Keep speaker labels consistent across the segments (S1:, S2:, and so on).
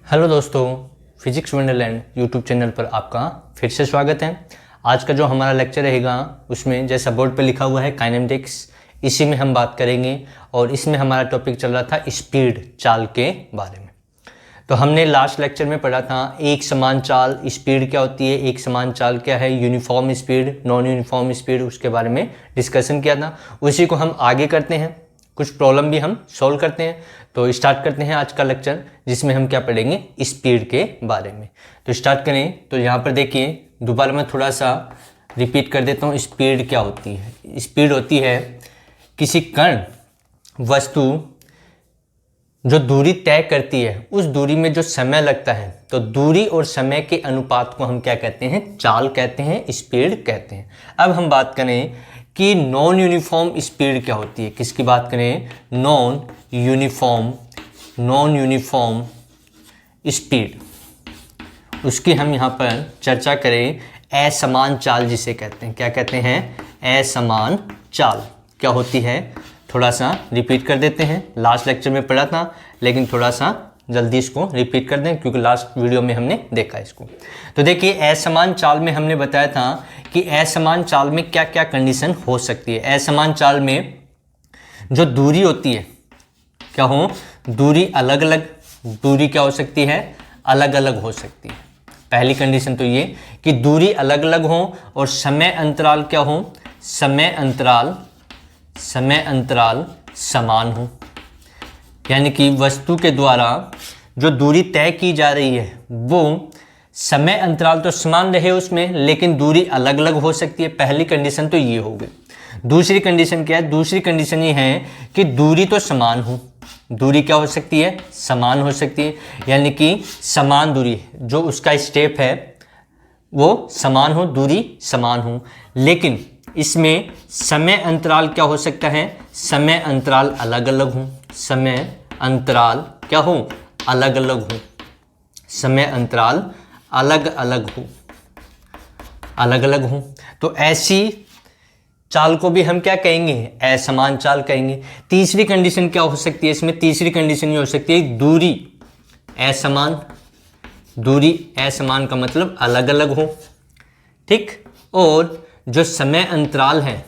S1: Hello दोस्तों, physics Wonderland YouTube channel पर आपका फिर से स्वागत है। आज का जो हमारा लेक्चर रहेगा उसमें जैसा बोर्ड पर लिखा हुआ है काइनेमेटिक्स, इसी में हम बात करेंगे। और इसमें हमारा टॉपिक चल रहा था स्पीड, चाल के बारे में। तो हमने लास्ट लेक्चर में पढ़ा था एक समान चाल, स्पीड क्या होती है, एक समान चाल क्या है, uniform speed, non uniform speed, उसके बारे में डिस्कशन किया था। उसी को हम आगे करते हैं, कुछ प्रॉब्लम भी हम सॉल्व करते हैं। तो स्टार्ट करते हैं आज का लेक्चर, जिसमें हम क्या पढ़ेंगे, स्पीड के बारे में। तो स्टार्ट करें। तो यहाँ पर देखिए, दोबारा मैं थोड़ा सा रिपीट कर देता हूँ। स्पीड क्या होती है? स्पीड होती है किसी कण, वस्तु जो दूरी तय करती है, उस दूरी में जो समय लगता है, तो दूरी और समय के अनुपात को हम क्या कहते हैं? चाल कहते हैं, स्पीड कहते हैं। अब हम बात करें कि नॉन यूनिफॉर्म स्पीड क्या होती है। किसकी बात करें? नॉन यूनिफॉर्म स्पीड, उसकी हम यहाँ पर चर्चा करें। असमान चाल जिसे कहते हैं, क्या कहते हैं? असमान चाल क्या होती है? थोड़ा सा रिपीट कर देते हैं। लास्ट लेक्चर में पढ़ा था, लेकिन थोड़ा सा जल्दी इसको रिपीट कर दें, क्योंकि लास्ट वीडियो में हमने देखा इसको। तो देखिए, असमान चाल में हमने बताया था कि असमान चाल में क्या क्या कंडीशन हो सकती है। असमान चाल में जो दूरी होती है, क्या हो? दूरी अलग अलग, दूरी क्या हो सकती है? अलग अलग हो सकती है। पहली कंडीशन तो ये कि दूरी अलग अलग हो और समय अंतराल क्या हो? समय अंतराल समान हो। यानी कि वस्तु के द्वारा जो दूरी तय की जा रही है, वो समय अंतराल तो समान रहे उसमें, लेकिन दूरी अलग अलग हो सकती है। पहली कंडीशन तो ये हो गई। दूसरी कंडीशन क्या है? दूसरी कंडीशन ये है कि दूरी तो समान हो। दूरी क्या हो सकती है? समान हो सकती है। यानी कि समान दूरी, जो उसका स्टेप है वो समान हो, दूरी समान हो, लेकिन इसमें समय अंतराल क्या हो सकता है? समय अंतराल अलग अलग हो। समय अंतराल क्या हो? अलग अलग हो। समय अंतराल अलग अलग हो। तो ऐसी चाल को भी हम क्या कहेंगे? असमान चाल कहेंगे। तीसरी कंडीशन क्या हो सकती है इसमें? तीसरी कंडीशन ये हो सकती है दूरी असमान। दूरी असमान का मतलब अलग अलग हो, ठीक। और जो समय अंतराल है,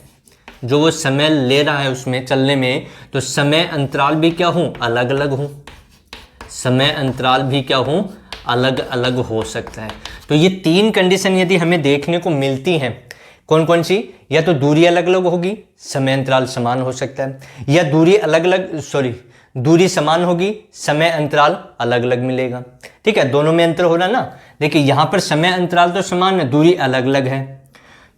S1: जो वो समय ले रहा है उसमें चलने में, तो समय अंतराल भी क्या हो? अलग अलग हो। समय अंतराल भी क्या हो? अलग अलग हो सकता है। तो ये तीन कंडीशन यदि हमें देखने को मिलती हैं, कौन कौन सी? या तो दूरी अलग अलग होगी, समय अंतराल समान हो सकता है, या दूरी समान होगी, समय अंतराल अलग अलग मिलेगा। ठीक है, दोनों में अंतर हो रहा ना। देखिए, यहाँ पर समय अंतराल तो समान है, दूरी अलग अलग है।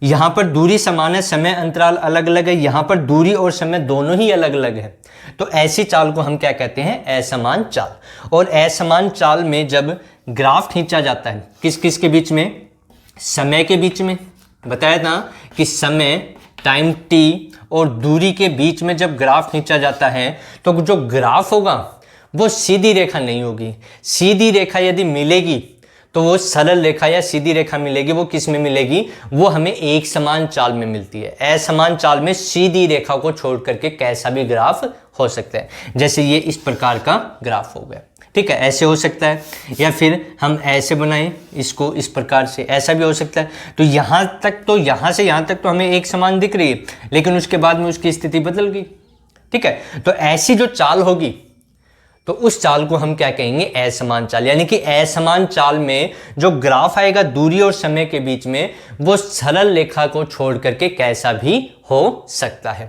S1: यहाँ पर दूरी समान है, समय अंतराल अलग अलग है। यहाँ पर दूरी और समय दोनों ही अलग अलग है। तो ऐसी चाल को हम क्या कहते हैं? असमान चाल। और असमान चाल में जब ग्राफ खींचा जाता है, किस किस के बीच में? समय के बीच में। बताया था कि समय, टाइम टी और दूरी के बीच में जब ग्राफ खींचा जाता है, तो जो ग्राफ होगा वो सीधी रेखा नहीं होगी। सीधी रेखा यदि मिलेगी तो वो सरल रेखा या सीधी रेखा मिलेगी, वो किस में मिलेगी? वो हमें एक समान चाल में मिलती है। असमान चाल में सीधी रेखा को छोड़ करके कैसा भी ग्राफ हो सकता है। जैसे ये इस प्रकार का ग्राफ हो गया, ठीक है, ऐसे हो सकता है। या फिर हम ऐसे बनाएं इसको, इस प्रकार से, ऐसा भी हो सकता है। तो यहाँ तक, तो यहाँ से यहाँ तक तो हमें एक समान दिख रही है, लेकिन उसके बाद में उसकी स्थिति बदल गई। ठीक है, तो ऐसी जो चाल होगी, तो उस चाल को हम क्या कहेंगे? असमान चाल। यानी कि असमान चाल में जो ग्राफ आएगा दूरी और समय के बीच में, वो सरल रेखा को छोड़ करके कैसा भी हो सकता है।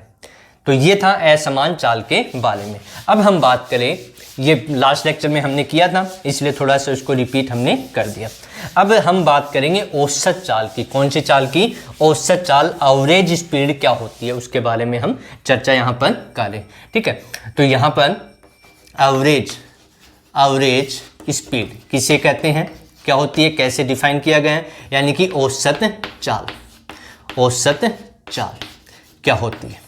S1: तो ये था असमान चाल के बारे में। अब हम बात करें, ये लास्ट लेक्चर में हमने किया था, इसलिए थोड़ा सा उसको रिपीट हमने कर दिया। अब हम बात करेंगे औसत चाल की। कौन सी चाल की? औसत चाल। एवरेज स्पीड क्या होती है, उसके बारे में हम चर्चा यहाँ पर करें। ठीक है, तो यहाँ पर एवरेज स्पीड किसे कहते हैं, क्या होती है, कैसे डिफाइन किया गया है? यानी कि औसत चाल। औसत चाल क्या होती है?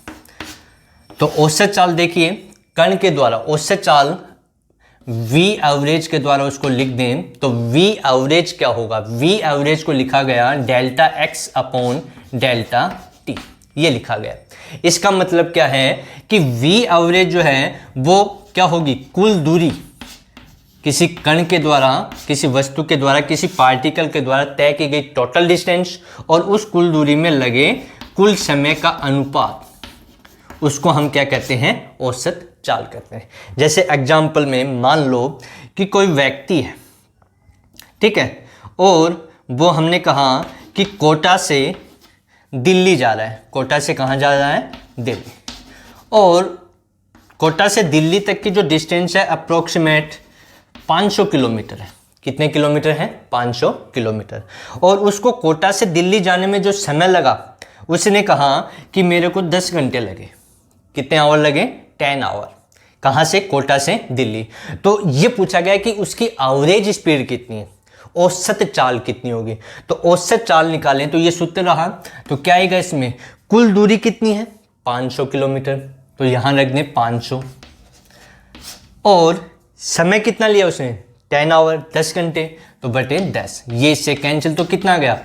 S1: तो औसत चाल देखिए, कण के द्वारा औसत चाल V एवरेज के द्वारा उसको लिख दें तो V एवरेज क्या होगा? V एवरेज को लिखा गया delta x upon delta t, ये लिखा गया। इसका मतलब क्या है कि V एवरेज जो है वो क्या होगी? कुल दूरी किसी कण के द्वारा, किसी वस्तु के द्वारा, किसी पार्टिकल के द्वारा तय की गई टोटल डिस्टेंस और उस कुल दूरी में लगे कुल समय का अनुपात, उसको हम क्या कहते हैं, औसत चाल कहते हैं। जैसे एग्जाम्पल में मान लो कि कोई व्यक्ति है, ठीक है, और वो हमने कहा कि कोटा से दिल्ली जा रहा है। कोटा से कहाँ जा रहा है, दिल्ली। और कोटा से दिल्ली तक की जो डिस्टेंस है अप्रोक्सीमेट 500 किलोमीटर है। कितने किलोमीटर है, 500 किलोमीटर। और उसको कोटा से दिल्ली जाने में जो समय लगा, उसने कहा कि मेरे को 10 घंटे लगे। कितने आवर लगे, 10 आवर। कहाँ से, कोटा से दिल्ली। तो ये पूछा गया कि उसकी एवरेज स्पीड कितनी है, औसत चाल कितनी होगी। तो औसत चाल निकालें तो ये सूत्र रहा। तो क्या आएगा इसमें, कुल दूरी कितनी है, 500 किलोमीटर, तो यहाँ रख दें 500। और समय कितना लिया उसने, 10 आवर, 10 घंटे, तो बटे 10। ये इससे कैंसिल, तो कितना आ गया,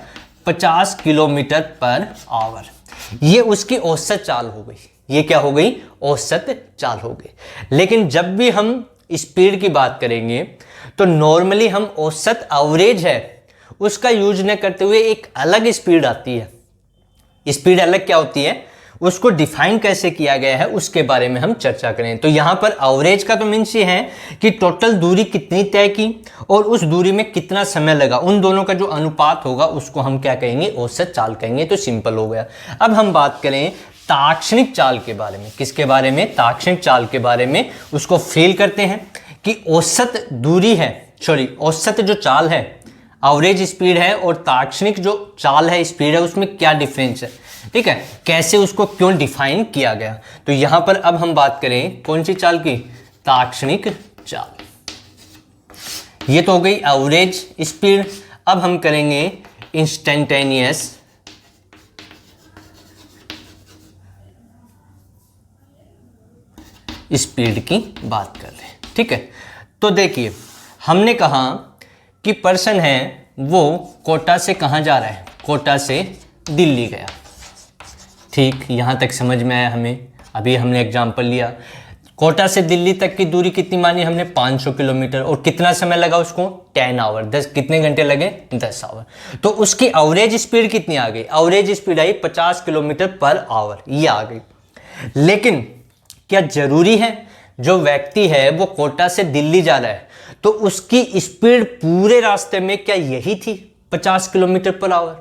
S1: 50 किलोमीटर पर आवर। ये उसकी औसत चाल हो गई। ये क्या हो गई, औसत चाल हो गई। लेकिन जब भी हम स्पीड की बात करेंगे तो नॉर्मली हम औसत एवरेज है उसका यूज न करते हुए एक अलग स्पीड आती है। स्पीड अलग क्या होती है, उसको डिफाइन कैसे किया गया है उसके बारे में हम चर्चा करें। तो यहाँ पर एवरेज का तो मीन्स ये है कि टोटल दूरी कितनी तय की और उस दूरी में कितना समय लगा, उन दोनों का जो अनुपात होगा उसको हम क्या कहेंगे, औसत चाल कहेंगे। तो सिंपल हो गया। अब हम बात करें ताक्षणिक चाल के बारे में। किसके बारे में, ताक्षणिक चाल के बारे में। उसको फेल करते हैं कि औसत दूरी है, सॉरी औसत जो चाल है, एवरेज स्पीड है, और ताक्षणिक जो चाल है, स्पीड है, उसमें क्या डिफरेंस है, ठीक है, कैसे उसको क्यों डिफाइन किया गया। तो यहां पर अब हम बात करें कौन सी चाल की, ताक्षणिक चाल। ये तो हो गई एवरेज स्पीड। अब हम करेंगे इंस्टेंटेनियस स्पीड की बात कर रहे हैं, ठीक है। तो देखिए हमने कहा कि पर्सन है वो कोटा से कहाँ जा रहा है, कोटा से दिल्ली गया, ठीक, यहाँ तक समझ में आया हमें। अभी हमने एग्जाम्पल लिया, कोटा से दिल्ली तक की दूरी कितनी मानी हमने, 500 किलोमीटर, और कितना समय लगा उसको, 10 आवर, 10 कितने घंटे लगे, 10 आवर। तो उसकी एवरेज स्पीड कितनी आ गई, एवरेज स्पीड आई 50 किलोमीटर पर आवर, ये आ गई। लेकिन क्या जरूरी है जो व्यक्ति है वो कोटा से दिल्ली जा रहा है तो उसकी स्पीड पूरे रास्ते में क्या यही थी, 50 किलोमीटर पर आवर।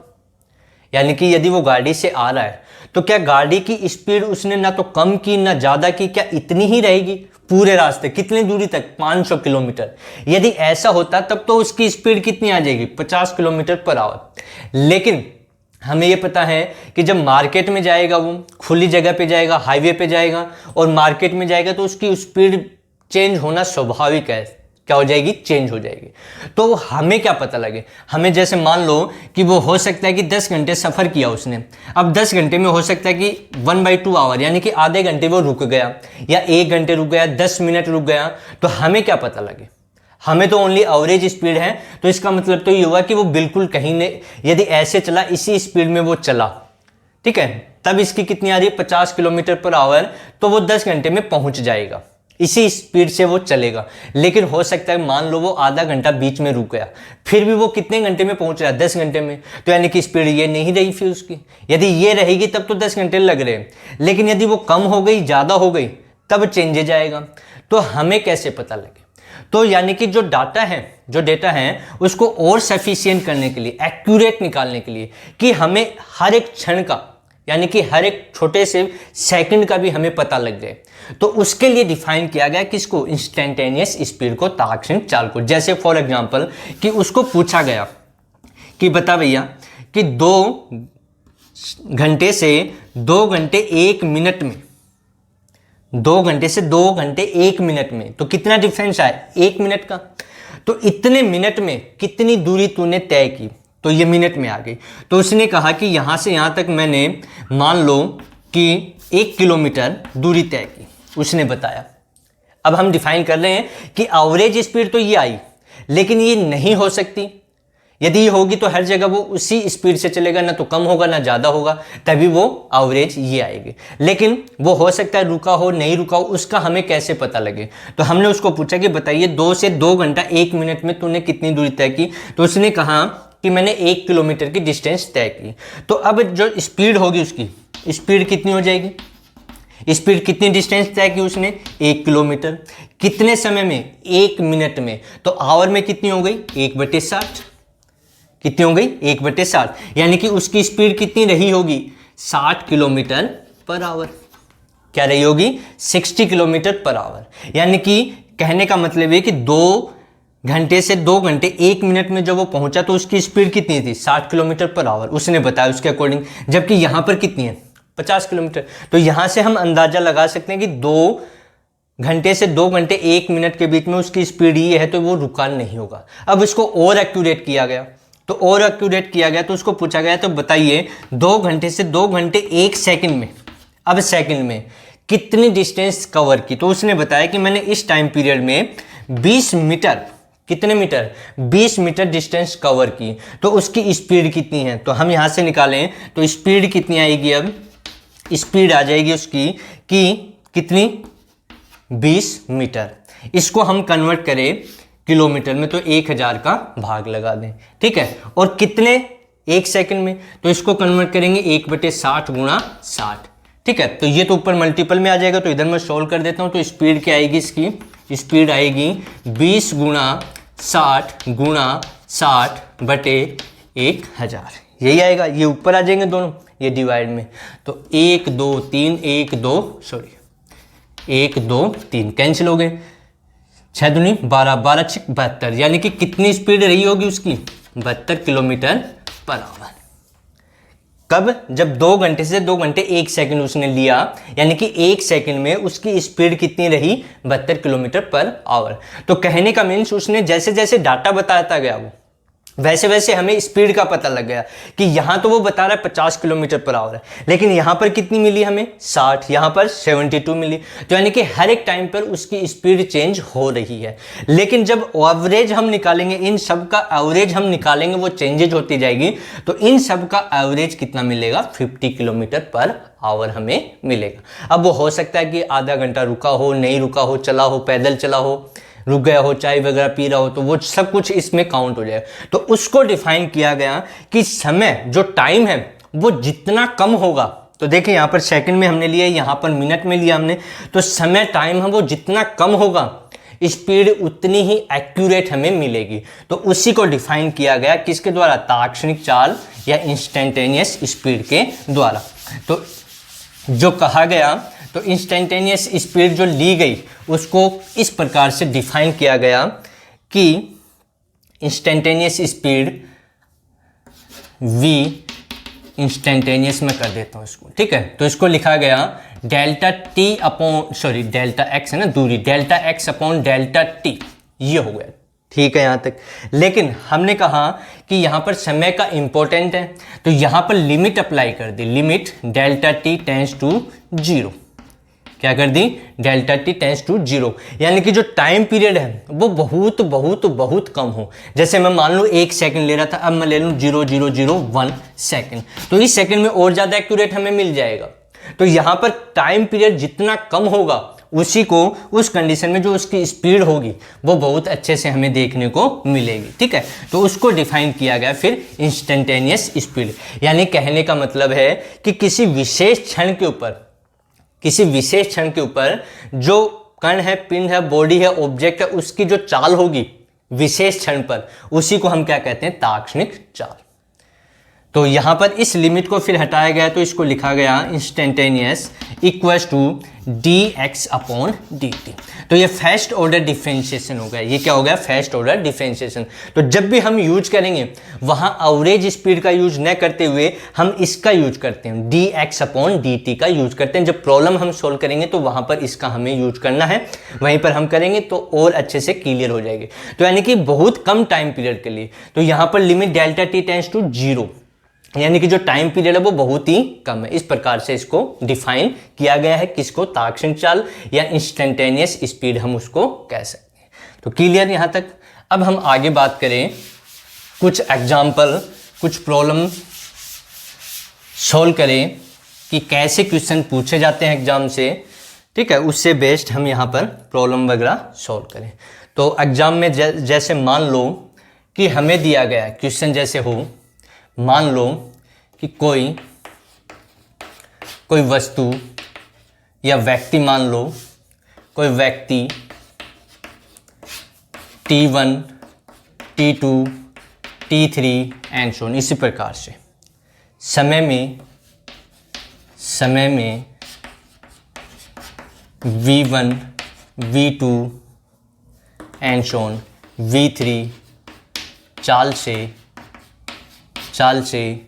S1: यानी कि यदि वो गाड़ी से आ रहा है तो क्या गाड़ी की स्पीड उसने ना तो कम की ना ज्यादा की, क्या इतनी ही रहेगी पूरे रास्ते, कितनी दूरी तक, 500 किलोमीटर। यदि ऐसा होता तब तो उसकी स्पीड कितनी आ जाएगी, 50 किलोमीटर पर आवर। लेकिन हमें ये पता है कि जब मार्केट में जाएगा, वो खुली जगह पे जाएगा, हाईवे पे जाएगा और मार्केट में जाएगा, तो उसकी स्पीड चेंज होना स्वाभाविक है। क्या हो जाएगी, चेंज हो जाएगी। तो हमें क्या पता लगे, हमें जैसे मान लो कि वो हो सकता है कि 10 घंटे सफ़र किया उसने, अब 10 घंटे में हो सकता है कि 1/2 आवर यानी कि आधे घंटे वो रुक गया, या 1 घंटे रुक गया, 10 मिनट रुक गया, तो हमें क्या पता लगे, हमें तो ओनली एवरेज स्पीड है। तो इसका मतलब तो ये हुआ कि वो बिल्कुल कहीं ने, यदि ऐसे चला, इसी स्पीड में वो चला, ठीक है, तब इसकी कितनी आ रही है, 50 किलोमीटर पर आवर, तो वो 10 घंटे में पहुंच जाएगा, इसी स्पीड से वो चलेगा। लेकिन हो सकता है मान लो वो आधा घंटा बीच में रुक गया, फिर भी वो कितने घंटे में पहुंच रहा है, 10 घंटे में। तो यानी कि स्पीड ये नहीं रही फिर उसकी। यदि ये रहेगी तब तो 10 घंटे लग रहे हैं, लेकिन यदि वो कम हो गई, ज़्यादा हो गई, तब चेंज जाएगा। तो हमें कैसे पता लगे, तो यानी कि जो डेटा है उसको और सफिशिएंट करने के लिए, एक्यूरेट निकालने के लिए, कि हमें हर एक क्षण का, यानी कि हर एक छोटे से सेकंड का भी हमें पता लग जाए, तो उसके लिए डिफाइन किया गया किसको, इंस्टेंटेनियस स्पीड को, ताक्षणिक चाल को। जैसे फॉर एग्जांपल कि उसको पूछा गया कि बता भैया कि 2 घंटे से 2 घंटे 1 मिनट में, 2 घंटे से 2 घंटे 1 मिनट में तो कितना डिफरेंस आया, 1 मिनट का। तो इतने मिनट में कितनी दूरी तूने तय की, तो ये मिनट में आ गई। तो उसने कहा कि यहाँ से यहाँ तक मैंने मान लो कि 1 किलोमीटर दूरी तय की, उसने बताया। अब हम डिफाइन कर रहे हैं कि एवरेज स्पीड तो ये आई, लेकिन ये नहीं हो सकती, यदि ये होगी तो हर जगह वो उसी स्पीड से चलेगा, ना तो कम होगा ना ज़्यादा होगा, तभी वो एवरेज ये आएगी। लेकिन वो हो सकता है रुका हो नहीं रुका हो, उसका हमें कैसे पता लगे। तो हमने उसको पूछा कि बताइए 2 से 2 घंटा 1 मिनट में तूने कितनी दूरी तय की, तो उसने कहा कि मैंने 1 किलोमीटर की डिस्टेंस तय की। तो अब जो स्पीड होगी उसकी स्पीड कितनी हो जाएगी, स्पीड कितनी डिस्टेंस तय की उसने 1 किलोमीटर, कितने समय में 1 मिनट में, तो आवर में कितनी हो गई 1/60, कितनी हो गई 1/60, यानी कि उसकी स्पीड कितनी रही होगी 60 किलोमीटर पर आवर, क्या रही होगी 60 किलोमीटर पर आवर। यानी कि कहने का मतलब है कि 2 घंटे से 2 घंटे 1 मिनट में जब वो पहुंचा तो उसकी स्पीड कितनी थी 60 किलोमीटर पर आवर, उसने बताया उसके अकॉर्डिंग, जबकि यहां पर कितनी है 50 किलोमीटर। तो यहां से हम अंदाजा लगा सकते हैं कि 2 घंटे से 2 घंटे 1 मिनट के बीच में उसकी स्पीड ये है, तो वो रुका नहीं होगा। अब इसको और एक्यूरेट किया गया, तो और एक्यूरेट किया गया तो उसको पूछा गया तो बताइए 2 घंटे से 2 घंटे 1 सेकंड में, अब सेकंड में कितनी डिस्टेंस कवर की। तो उसने बताया कि मैंने इस टाइम पीरियड में 20 मीटर, कितने मीटर 20 मीटर डिस्टेंस कवर की, तो उसकी स्पीड कितनी है। तो हम यहां से निकालें तो स्पीड कितनी आएगी, अब स्पीड आ जाएगी उसकी कि कितनी 20 मीटर। इसको हम कन्वर्ट करें किलोमीटर में तो 1000 का भाग लगा दें, ठीक है। और कितने 1 सेकंड में, तो इसको कन्वर्ट करेंगे 1/60 गुणा 60, ठीक है। तो ये तो ऊपर मल्टीपल में आ जाएगा, तो इधर मैं सोल्व कर देता हूं। तो स्पीड क्या आएगी, इसकी स्पीड आएगी 20 गुणा 60 गुणा 60/1000, यही आएगा। ये ऊपर आ जाएंगे दोनों, ये डिवाइड में, तो 1 2 3 1 2 3 कैंसिल हो गए, 6 दूनी 12 12 6 72, यानी कि कितनी स्पीड रही होगी उसकी 72 किलोमीटर पर आवर। कब, जब 2 घंटे से 2 घंटे 1 सेकंड उसने लिया, यानी कि 1 सेकंड में उसकी स्पीड कितनी रही 72 किलोमीटर पर आवर। तो कहने का मीन्स उसने जैसे जैसे डाटा बताता गया वो वैसे वैसे हमें स्पीड का पता लग गया कि यहां तो वो बता रहा है 50 किलोमीटर पर आवर है, लेकिन यहां पर कितनी मिली हमें 60, यहां पर 72 मिली। तो यानी कि हर एक टाइम पर उसकी स्पीड चेंज हो रही है। लेकिन जब एवरेज हम निकालेंगे, इन सब का एवरेज हम निकालेंगे, वो चेंजेज होती जाएगी, तो इन सब का एवरेज कितना मिलेगा 50 किलोमीटर पर आवर हमें मिलेगा। अब वो हो सकता है कि आधा घंटा रुका हो, नहीं रुका हो, चला हो, पैदल चला हो, रुक गया हो, चाय वगैरह पी रहा हो, तो वो सब कुछ इसमें काउंट हो जाएगा। तो उसको डिफाइन किया गया कि समय जो टाइम है वो जितना कम होगा, तो देखिए यहाँ पर सेकंड में हमने लिया, यहाँ पर मिनट में लिया हमने, तो समय टाइम है वो जितना कम होगा स्पीड उतनी ही एक्यूरेट हमें मिलेगी। तो उसी को डिफाइन किया गया किसके द्वारा, ताक्षणिक चाल या इंस्टेंटेनियस स्पीड के द्वारा। तो जो कहा गया, तो इंस्टेंटेनियस स्पीड जो ली गई उसको इस प्रकार से डिफाइन किया गया कि इंस्टेंटेनियस स्पीड v इंस्टेंटेनियस में कर देता हूं इसको, ठीक है। तो इसको लिखा गया डेल्टा x है ना दूरी, delta x upon delta t, ये हो गया, ठीक है यहां तक। लेकिन हमने कहा कि यहां पर समय का इंपॉर्टेंट है, तो यहां पर लिमिट अप्लाई कर दी, limit delta t tends to 0, क्या कर दी डेल्टा t टेंड्स टू 0, यानी कि जो टाइम पीरियड है वो बहुत बहुत बहुत कम हो। जैसे मैं मान लूँ 1 सेकंड ले रहा था, अब मैं ले लूँ 0.001 सेकंड, तो इस सेकंड में और ज़्यादा एक्यूरेट हमें मिल जाएगा। तो यहाँ पर टाइम पीरियड जितना कम होगा उसी को उस कंडीशन में जो उसकी स्पीड होगी वो बहुत अच्छे से हमें देखने को मिलेगी, ठीक है। तो उसको डिफाइन किया गया फिर इंस्टेंटेनियस स्पीड, यानी कहने का मतलब है कि किसी विशेष क्षण के ऊपर जो कण है, पिंड है, बॉडी है, ऑब्जेक्ट है, उसकी जो चाल होगी विशेष क्षण पर, उसी को हम क्या कहते हैं ताक्षणिक चाल। तो यहां पर इस लिमिट को फिर हटाया गया, तो इसको लिखा गया instantaneous equals to dx upon dt। तो ये फर्स्ट ऑर्डर डिफरेंशिएशन हो गया, ये क्या हो गया फर्स्ट ऑर्डर डिफरेंशिएशन। तो जब भी हम यूज करेंगे वहां एवरेज स्पीड का यूज न करते हुए हम इसका यूज करते हैं, dx अपॉन dt का यूज करते हैं। जब प्रॉब्लम हम सोल्व करेंगे तो वहां पर इसका हमें यूज करना है, वहीं पर हम करेंगे तो और अच्छे से क्लियर हो जाएगी। तो यानी कि बहुत कम टाइम पीरियड के लिए, तो यहां पर limit delta t tends to 0, यानी कि जो टाइम पीरियड है वो बहुत ही कम है। इस प्रकार से इसको डिफाइन किया गया है, किसको ताक्षणिक चाल या इंस्टेंटेनियस स्पीड हम उसको कह सकते हैं। तो क्लियर यहां तक। अब हम आगे बात करें कुछ एग्जाम्पल, कुछ प्रॉब्लम सॉल्व करें कि कैसे क्वेश्चन पूछे जाते हैं एग्जाम से, ठीक है, उससे बेस्ड हम यहाँ पर प्रॉब्लम वगैरह सॉल्व करें। तो एग्जाम में जैसे मान लो कि हमें दिया गया क्वेश्चन जैसे हो, मान लो कि कोई वस्तु या व्यक्ति, मान लो कोई व्यक्ति T1, T2, T3 and so on, इसी प्रकार से समय में V1, V2 and so on, V3 चाल से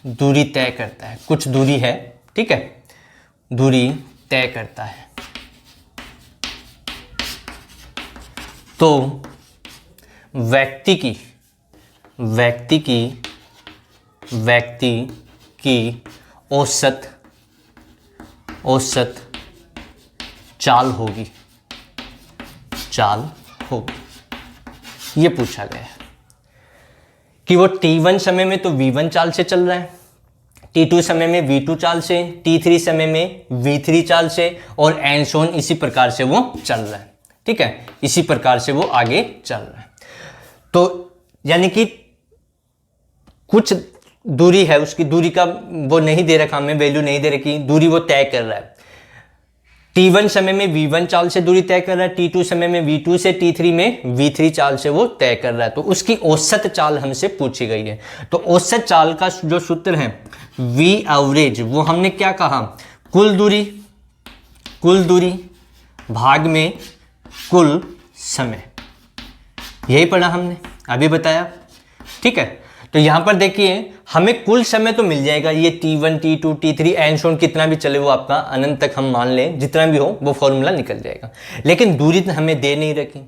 S1: दूरी तय करता है। कुछ दूरी है, ठीक है, दूरी तय करता है। तो व्यक्ति की औसत चाल होगी, ये पूछा गया है कि वो T1 समय में तो V1 चाल से चल रहा है, T2 समय में V2 चाल से, T3 समय में V3 चाल से, और एंड सो ऑन, इसी प्रकार से वो चल रहा है, ठीक है, इसी प्रकार से वो आगे चल रहा है। तो यानी कि कुछ दूरी है, उसकी दूरी का वो नहीं दे रखा, हमें वैल्यू नहीं दे रखी, दूरी वो तय कर रहा है। T1 समय में V1 चाल से दूरी तय कर रहा है, T2 समय में V2 से, T3 में V3 चाल से वो तय कर रहा है। तो उसकी औसत चाल हमसे पूछी गई है। तो औसत चाल का जो सूत्र है V एवरेज, वो हमने क्या कहा, कुल दूरी भाग में कुल समय, यही पढ़ा हमने, अभी बताया, ठीक है। तो यहाँ पर देखिए हमें कुल समय तो मिल जाएगा, ये T1, T2, T3 and so on, कितना भी चले वो आपका अनंत तक हम मान लें, जितना भी हो वो फॉर्मूला निकल जाएगा। लेकिन दूरी तो हमें दे नहीं रखी,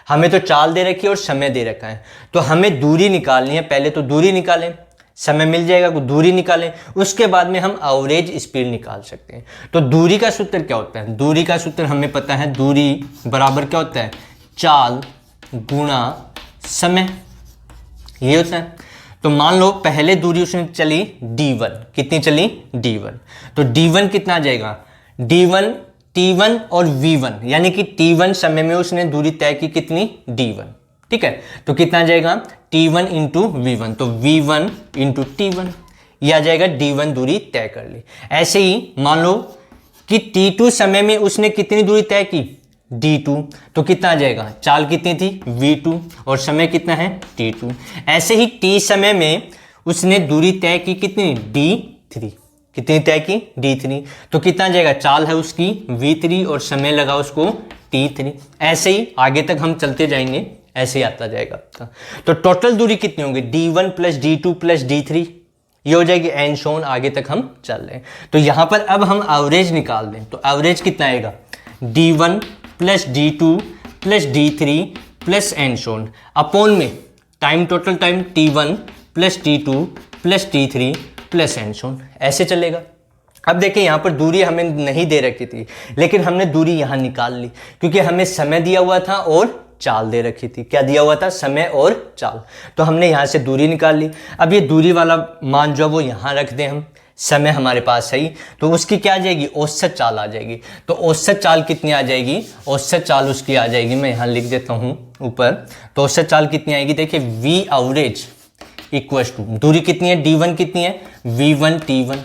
S1: हमें तो चाल दे रखी है और समय दे रखा है। तो हमें दूरी निकालनी है, पहले तो दूरी निकालें, समय मिल जाएगा, दूरी निकालें, उसके बाद में हम एवरेज स्पीड निकाल सकते हैं। तो दूरी का सूत्र क्या होता है, दूरी का सूत्र हमें पता है, दूरी बराबर क्या होता है, चाल गुणा समय, ये होता है। तो मान लो पहले दूरी उसने चली D1, कितनी चली D1, तो D1 कितना आ जाएगा, D1 T1 और V1, यानी कि T1 समय में उसने दूरी तय की कितनी, D1, ठीक है। तो कितना आ जाएगा T1 इंटू V1, तो V1 इंटू T1, यह आ जाएगा D1 दूरी तय कर ली। ऐसे ही मान लो कि T2 समय में उसने कितनी दूरी तय की, D2, तो कितना आ जाएगा, चाल कितनी थी V2 और समय कितना है T2। ऐसे ही T समय में उसने दूरी तय की कितनी, D3, कितनी तय की D3, तो कितना आ जाएगा, चाल है उसकी V3 और समय लगा उसको T3। ऐसे ही आगे तक हम चलते जाएंगे, ऐसे ही आता जाएगा आपका। तो टोटल दूरी कितनी होगी, D1 plus D2 plus D3, ये हो जाएगी एंड सो ऑन, आगे तक हम चल रहे हैं। तो यहाँ पर अब हम एवरेज निकाल दें, तो एवरेज कितना आएगा, D1 plus D2 plus D3 plus and so on, upon में time, total time T1 plus T2 plus T3 plus and so on, ऐसे चलेगा। अब देखिए यहाँ पर दूरी हमें नहीं दे रखी थी, लेकिन हमने दूरी यहाँ निकाल ली, क्योंकि हमें समय दिया हुआ था और चाल दे रखी थी। क्या दिया हुआ था, समय और चाल, तो हमने यहाँ से दूरी निकाल ली। अब ये दूरी वाला मान जो वो यहाँ रख दें हम, समय हमारे पास है ही, तो उसकी क्या आ जाएगी, औसत चाल आ जाएगी। तो औसत चाल कितनी आ जाएगी, औसत चाल उसकी आ जाएगी, मैं यहाँ लिख देता हूँ ऊपर। तो औसत चाल कितनी आएगी, देखिए V एवरेज इक्वल्स टू, दूरी कितनी है, D1 कितनी है, V1 T1,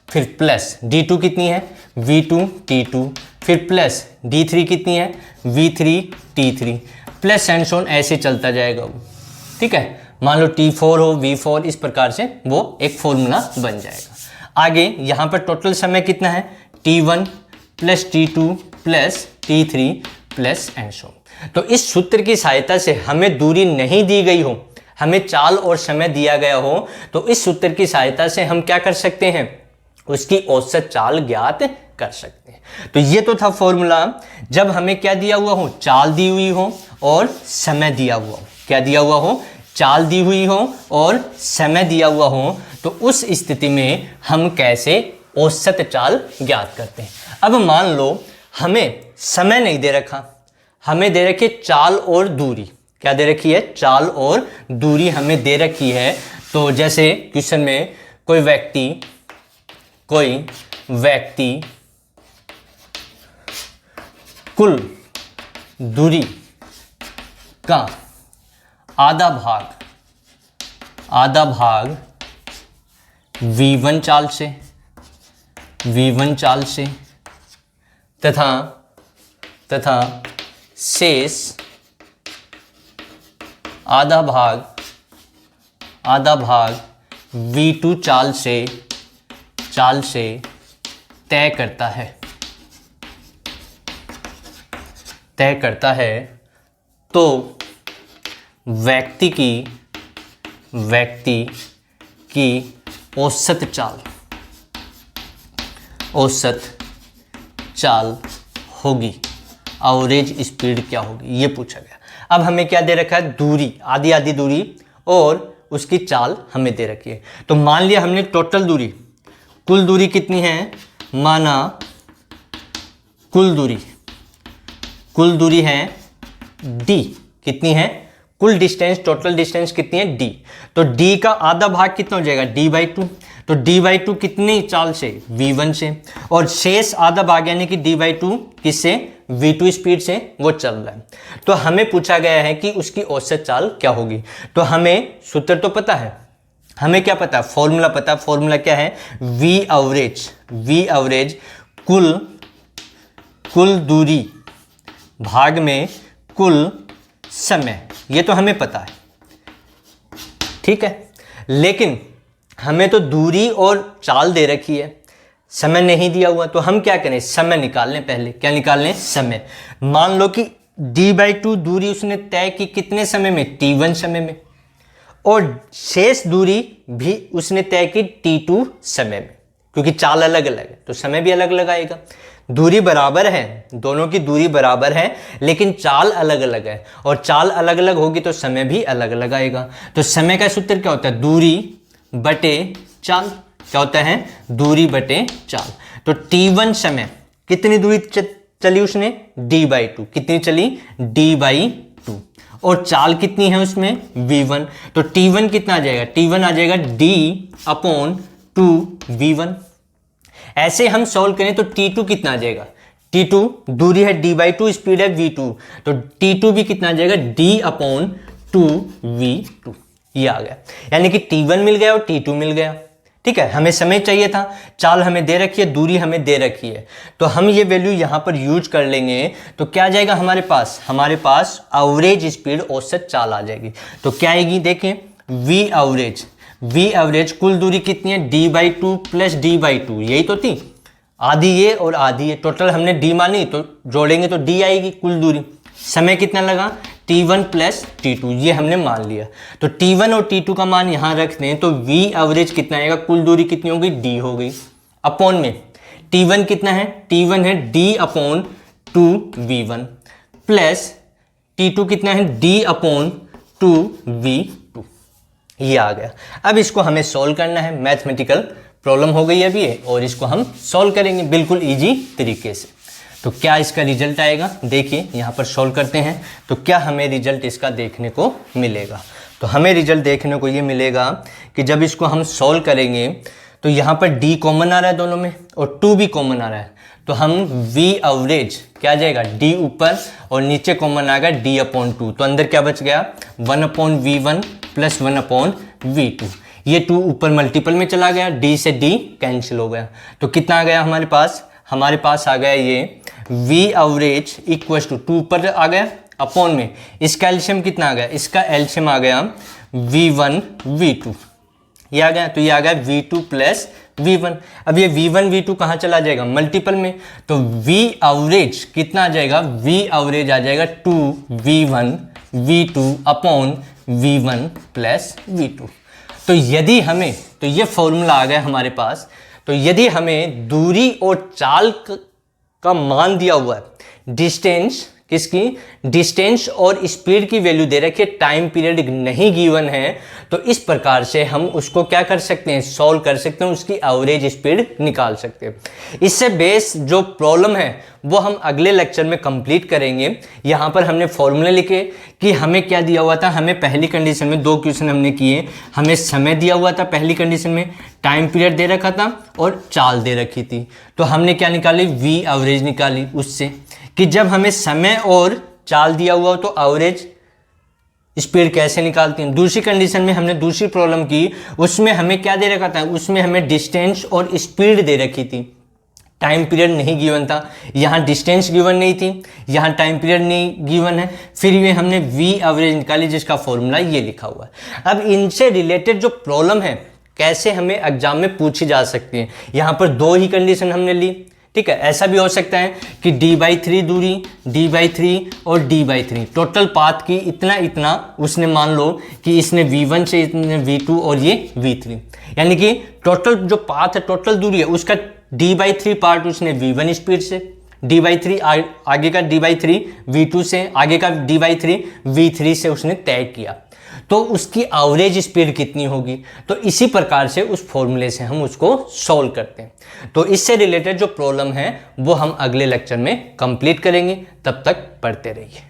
S1: फिर प्लस D2 कितनी है, V2 T2, फिर प्लस D3 कितनी है, V3 T3, plus and so on, ऐसे चलता जाएगा वो, ठीक है। मान लो T4 हो, V4, इस प्रकार से वो एक फॉर्मूला बन जाएगा। आगे यहाँ पर टोटल समय कितना है, T1 plus T2 plus T3 plus and so on. तो इस सूत्र की सहायता से हमें दूरी नहीं दी गई हो, हमें चाल और समय दिया गया हो, तो इस सूत्र की सहायता से हम क्या कर सकते हैं, उसकी औसत चाल ज्ञात कर सकते हैं। तो ये तो था फॉर्मूला, जब हमें क्या दिया हुआ हो, चाल दी हुई हो और समय दिया हुआ हो। क्या दिया हुआ हो, चाल दी हुई हो और समय दिया हुआ हो, तो उस स्थिति में हम कैसे औसत चाल ज्ञात करते हैं। अब मान लो हमें समय नहीं दे रखा, हमें दे रखी चाल और दूरी, क्या दे रखी है, चाल और दूरी हमें दे रखी है। तो जैसे क्वेश्चन में कोई व्यक्ति कुल दूरी का आधा भाग v1 चाल से तथा शेष आधा भाग v2 चाल से तय करता है तो व्यक्ति की औसत चाल होगी, एवरेज स्पीड क्या होगी, ये पूछा गया। अब हमें क्या दे रखा है, दूरी, आधी दूरी और उसकी चाल हमें दे रखी है। तो मान लिया हमने टोटल दूरी, कुल दूरी कितनी है, माना कुल दूरी है d, कितनी है, कुल डिस्टेंस, टोटल डिस्टेंस कितनी है d। तो d का आधा भाग कितना हो जाएगा, d/2। तो d/2 कितनी चाल से, v1 से, और शेष आधा भाग यानी कि d/2 किससे, v2 स्पीड से वो चल रहा है। तो हमें पूछा गया है कि उसकी औसत चाल क्या होगी। तो हमें सूत्र तो पता है, हमें क्या पता, फॉर्मूला पता। फॉर्मूला क्या है, v एवरेज कुल दूरी भाग में कुल समय, ये तो हमें पता है, ठीक है। लेकिन हमें तो दूरी और चाल दे रखी है, समय नहीं दिया हुआ। तो हम क्या करें, समय निकाल लें पहले। क्या निकाल लें, समय। मान लो कि d/2 दूरी उसने तय की कितने समय में, t1 समय में, और शेष दूरी भी उसने तय की t2 समय में, क्योंकि चाल अलग अलग है तो समय भी अलग अलग आएगा। दूरी बराबर है, दोनों की दूरी बराबर है, लेकिन चाल अलग अलग है, और चाल अलग अलग होगी तो समय भी अलग अलग आएगा। तो समय का सूत्र क्या होता है, दूरी बटे चाल। क्या होता है, दूरी बटे चाल। तो t1 समय कितनी दूरी चली उसने, d/2, कितनी चली, d/2, और चाल कितनी है उसमें, v1। तो t1 कितना आ जाएगा, t1 आ जाएगा d/2v1। ऐसे हम सॉल्व करें तो t2 कितना आ जाएगा, t2 दूरी है d/2, स्पीड है v2, तो t2 भी कितना आ जाएगा, d/2v2। ये आ गया, यानी कि t1 मिल गया और t2 मिल गया। ठीक है, हमें समय चाहिए था, चाल हमें दे रखी है, दूरी हमें दे रखी है, तो हम ये वैल्यू यहां पर यूज कर लेंगे। तो क्या आ जाएगा हमारे पास एवरेज स्पीड, औसत चाल आ जाएगी। तो क्या आएगी, देखें, v एवरेज कुल दूरी कितनी है, d/2 प्लस d/2, यही तो थी, आधी ये और आधी ये, टोटल हमने d मानी तो जोड़ेंगे तो d आएगी कुल दूरी। समय कितना लगा, t1 प्लस t2, ये हमने मान लिया। तो t1 और t2 का मान यहां रख दें तो v एवरेज कितना आएगा, कुल दूरी कितनी होगी, d हो गई, अपॉन में t1 कितना है, t1 है d/2v1 प्लस t2 कितना है, d/2v2। ये आ गया। अब इसको हमें सॉल्व करना है, मैथमेटिकल प्रॉब्लम हो गई अभी ये, और इसको हम सॉल्व करेंगे बिल्कुल इजी तरीके से। तो क्या इसका रिजल्ट आएगा, देखिए यहाँ पर सॉल्व करते हैं तो क्या हमें रिजल्ट इसका देखने को मिलेगा। तो हमें रिजल्ट देखने को ये मिलेगा कि जब इसको हम सॉल्व करेंगे तो यहाँ पर d कॉमन आ रहा है दोनों में और 2 भी कॉमन आ रहा है, तो हम v एवरेज क्या आ जाएगा, d ऊपर और नीचे कॉमन आएगा d/2, तो अंदर क्या बच गया, 1/v1 प्लस 1/v2। ये 2 ऊपर मल्टीपल में चला गया, d से d कैंसिल हो गया, तो कितना आ गया हमारे पास आ गया ये v एवरेज इक्वल टू 2 ऊपर आ गया अपॉन में इसका एलसीएम कितना आ गया, इसका एलसीएम आ गया v1 v2, ये आ गया, तो ये आ गया v2 प्लस v1। अब ये v1 v2 कहाँ चला जाएगा, मल्टीपल में, तो v एवरेज कितना आ जाएगा, v एवरेज आ जाएगा 2v1 v2 upon v1 plus v2। तो यदि हमें, तो ये फॉर्मूला आ गया हमारे पास, तो यदि हमें दूरी और चाल का मान दिया हुआ है, डिस्टेंस किसकी, डिस्टेंस और स्पीड की वैल्यू दे रखी है, टाइम पीरियड नहीं गिवन है, तो इस प्रकार से हम उसको क्या कर सकते हैं, सॉल्व कर सकते हैं, उसकी एवरेज स्पीड निकाल सकते हैं। इससे बेस जो प्रॉब्लम है वो हम अगले लेक्चर में कंप्लीट करेंगे। यहाँ पर हमने फॉर्मूले लिखे कि हमें क्या दिया हुआ था, हमें पहली कंडीशन में 2 क्वेश्चन हमने किए, हमें समय दिया हुआ था पहली कंडीशन में, टाइम पीरियड दे रखा था और चाल दे रखी थी। तो हमने क्या निकाली, वी एवरेज निकाली उससे, कि जब हमें समय और चाल दिया हुआ हो तो एवरेज स्पीड कैसे निकालते हैं। दूसरी कंडीशन में हमने दूसरी प्रॉब्लम की, उसमें हमें क्या दे रखा था, उसमें हमें डिस्टेंस और स्पीड दे रखी थी, टाइम पीरियड नहीं गिवन था। यहाँ डिस्टेंस गिवन नहीं थी, यहाँ टाइम पीरियड नहीं गिवन है, फिर ये हमने वी एवरेज निकाली जिसका फॉर्मूला ये लिखा हुआ है। अब इनसे रिलेटेड जो प्रॉब्लम है कैसे हमें एग्जाम में पूछी जा सकती है, यहाँ पर 2 ही कंडीशन हमने ली, ठीक है। ऐसा भी हो सकता है कि d/3 दूरी, d/3 और d/3 टोटल पाथ की इतना इतना, उसने मान लो कि इसने v1 से इतने v2 और ये v3, यानी कि टोटल जो पाथ है, टोटल दूरी है, उसका d/3 पार्ट उसने v1 स्पीड से, d/3 आगे का d/3 v2 से, आगे का d/3 v3 से उसने तय किया, तो उसकी एवरेज स्पीड कितनी होगी। तो इसी प्रकार से उस फॉर्मूले से हम उसको सॉल्व करते हैं। तो इससे रिलेटेड जो प्रॉब्लम है वो हम अगले लेक्चर में कंप्लीट करेंगे, तब तक पढ़ते रहिए।